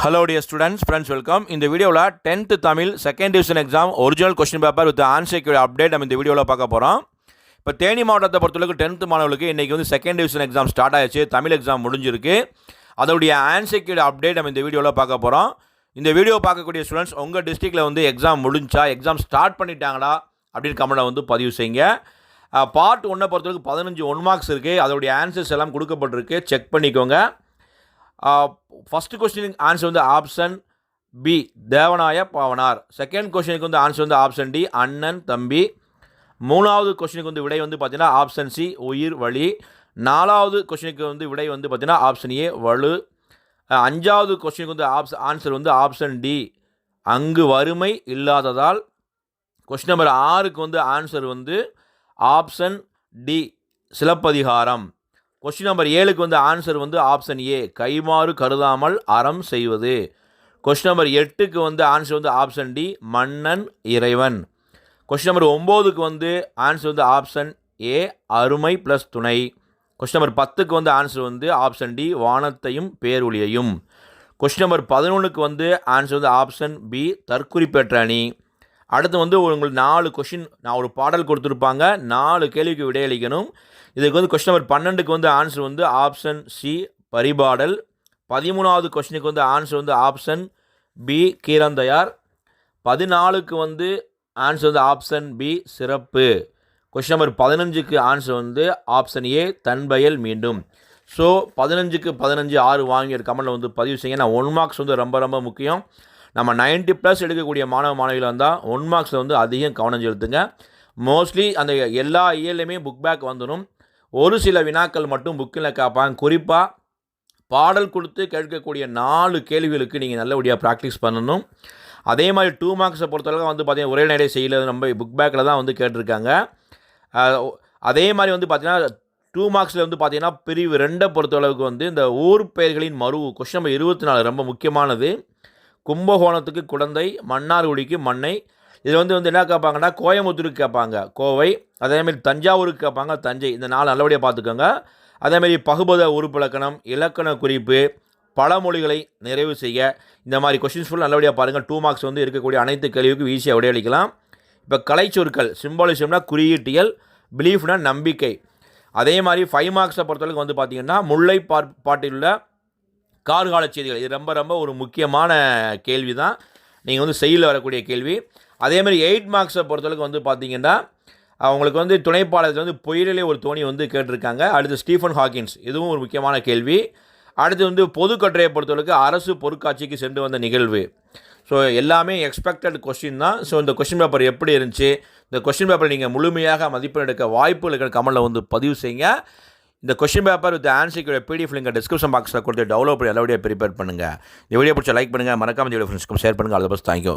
Hello dear students, friends, welcome. இந்த வீடியோவில் 10th Tamil second division exam original question paper with answer update நம்ம இந்த வீடியோவில் பார்க்க போகிறோம். இப்போ தேனி மாவட்டத்தை பொறுத்தவரைக்கும் 10th மாணவர்களுக்கு இன்றைக்கி வந்து செகண்ட் டிவிஷன் எக்ஸாம் ஸ்டார்ட் ஆயிடுச்சு. தமிழ் எக்ஸாம் முடிஞ்சிருக்கு. அதோடைய ஆன்சர் அப்டேட் நம்ம இந்த வீடியோவில் பார்க்க போகிறோம். இந்த வீடியோ பார்க்கக்கூடிய ஸ்டூடெண்ட்ஸ் உங்கள் டிஸ்ட்ரிக்டில் வந்து எக்ஸாம் முடிஞ்சா, எக்ஸாம் ஸ்டார்ட் பண்ணிட்டாங்களா அப்படின்னு கமெண்ட்டை வந்து பதிவு செய்யுங்க. பார்ட் 1 பொறுத்தவரைக்கும் 15 1 மார்க்ஸ் இருக்குது. அதோடைய ஆன்சர்ஸ் எல்லாம் கொடுக்கப்பட்டிருக்கு, செக் பண்ணிக்கோங்க. ஃபஸ்ட்டு கொஸ்டினுக்கு ஆன்சர் வந்து option B Devaneya Pavanar. Second கொஸ்டினுக்கு வந்து ஆன்சர் வந்து ஆப்ஷன் டி அண்ணன் தம்பி. மூணாவது கொஸ்டினுக்கு வந்து விடை வந்து பார்த்தீங்கன்னா ஆப்ஷன் சி உயிர் வழி. நாலாவது கொஸ்டினுக்கு வந்து விடை வந்து பார்த்தீங்கன்னா ஆப்ஷன் ஏ வலு. அஞ்சாவது கொஸ்டினுக்கு வந்து ஆன்சர் வந்து ஆப்ஷன் டி அங்கு வறுமை இல்லாததால். கொஸ்டின் நம்பர் 6க்கு வந்து ஆன்சர் வந்து option D Silappathikaram. Question number 7க்கு வந்து ஆன்சர் வந்து ஆப்ஷன் ஏ கைமாறு கருதாமல் அறம் செய்வது. கொஸ்டின் நம்பர் 8க்கு வந்து ஆன்சர் வந்து ஆப்ஷன் டி மன்னன் இறைவன். கொஸ்டின் நம்பர் 9க்கு வந்து ஆன்சர் வந்து ஆப்ஷன் ஏ அருமை ப்ளஸ் துணை. கொஸ்டின் நம்பர் 10க்கு வந்து ஆன்சர் வந்து ஆப்ஷன் டி வானத்தையும் பேரொளியையும். கொஸ்டின் நம்பர் 11க்கு வந்து ஆன்சர் வந்து ஆப்ஷன் பி தற்குறிப்பேற்ற அணி. அடுத்து வந்து உங்களுக்கு 4 கொஸ்டின், நான் ஒரு பாடல் கொடுத்துருப்பாங்க, 4 கேள்விக்கு விடையளிக்கணும். இதுக்கு வந்து கொஸ்டின் நம்பர் 12க்கு வந்து ஆன்சர் வந்து ஆப்ஷன் சி பரிபாடல். 13வது கொஸ்டினுக்கு வந்து ஆன்சர் வந்து ஆப்ஷன் பி கீரந்தையார். 14க்கு வந்து ஆன்சர் வந்து ஆப்ஷன் பி சிறப்பு. கொஸ்டின் நம்பர் 15க்கு ஆன்சர் வந்து ஆப்ஷன் ஏ தன்பயல் மீண்டும். ஸோ 15க்கு 15 6 வாங்கிய கமெண்ட்டில் வந்து பதிவு செய்யுங்க. நான் 1 மார்க்ஸ் வந்து ரொம்ப ரொம்ப முக்கியம். நம்ம 90+ எடுக்கக்கூடிய மாணவ மாணவிகள் வந்தால் 1 மார்க்ஸில் வந்து அதிகம் கவனம் செலுத்துங்க. மோஸ்ட்லி அந்த எல்லா இயர்லையுமே புக் பேக் வந்துடும். ஒரு சில வினாக்கள் மட்டும் புக்கில் கேட்பாங்க. குறிப்பாக பாடல் கொடுத்து கேட்கக்கூடிய 4 கேள்விகளுக்கு நீங்கள் நல்லபடியாக ப்ராக்டிஸ் பண்ணணும். அதே மாதிரி 2 மார்க்ஸை பொறுத்தளவுக்கு வந்து பார்த்திங்கன்னா உரை நடை செய்யல நம்ம புக் பேக்கில் தான் வந்து கேட்டிருக்காங்க. அதே மாதிரி வந்து பார்த்திங்கன்னா 2 மார்க்ஸில் வந்து பார்த்திங்கன்னா பிரிவு 2 பொறுத்தளவுக்கு வந்து இந்த ஊர் பெயர்களின் மறு கொஸ்டின் நம்பர் 24 ரொம்ப முக்கியமானது. கும்பகோணத்துக்கு குழந்தை, மன்னார்குடிக்கு மண்ணை. இதில் வந்து என்ன கேட்பாங்கன்னா கோயம்புத்தூருக்கு கேட்பாங்க கோவை, அதேமாதிரி தஞ்சாவூருக்கு கேட்பாங்க தஞ்சை. இந்த 4 நல்லபடியாக பார்த்துக்கோங்க. அதேமாதிரி பகுபத உறுப்பிலக்கணம், இலக்கண குறிப்பு, பழமொழிகளை நிறைவு செய்ய, இந்த மாதிரி கொஸ்டின்ஸ் ஃபுல் நல்லபடியாக பாருங்கள். 2 மார்க்ஸ் வந்து இருக்கக்கூடிய அனைத்து கேள்விக்கும் ஈஸியாக விடையளிக்கலாம். இப்போ கலைச்சொற்கள் சிம்பாலிசம்னா குறியீட்டியல், பிலீஃப்னா நம்பிக்கை. அதே மாதிரி 5 மார்க்ஸை பொறுத்தவரைக்கும் வந்து பார்த்திங்கன்னா முல்லை பாட்டில் உள்ள கார்கால செய்திகள். இது ரொம்ப ரொம்ப ஒரு முக்கியமான கேள்வி தான், நீங்கள் வந்து செய்யல வரக்கூடிய கேள்வி. அதேமாதிரி 8 மார்க்ஸை பொறுத்தளவுக்கு வந்து பார்த்திங்கன்னா அவங்களுக்கு வந்து துணைப்பாளத்தில் வந்து புயலிலே ஒரு தோணி வந்து கேட்டிருக்காங்க. அடுத்து ஸ்டீஃபன் ஹாக்கின்ஸ், இதுவும் ஒரு முக்கியமான கேள்வி. அடுத்து வந்து பொதுக்கட்டுரையை பொறுத்தளவுக்கு அரசு பொருட்காட்சிக்கு சென்று வந்த நிகழ்வு. ஸோ எல்லாமே எக்ஸ்பெக்டட் கொஸ்டின் தான். ஸோ இந்த கொஸ்டின் பேப்பர் எப்படி இருந்துச்சு, இந்த கொஸ்டின் பேப்பரை நீங்கள் முழுமையாக மதிப்பெண் எடுக்க வாய்ப்புகள் இருக்கிற கமெண்ட்டில் வந்து பதிவு செய்யுங்க. இந்த question paper with answer PDF link description பாக்ஸில் கொடுத்து டவுன்லோட் பண்ணி எல்லா வீடியோ ப்ரிப்பேர் பண்ணுங்கள். இந்த வீடியோ பிடிச்ச லைக் பண்ணுங்கள், மறக்காம இந்த வீடியோ ஃப்ரெண்ட்ஸ்க்கும் ஷேர் பண்ணுங்கள். All the best, thank you.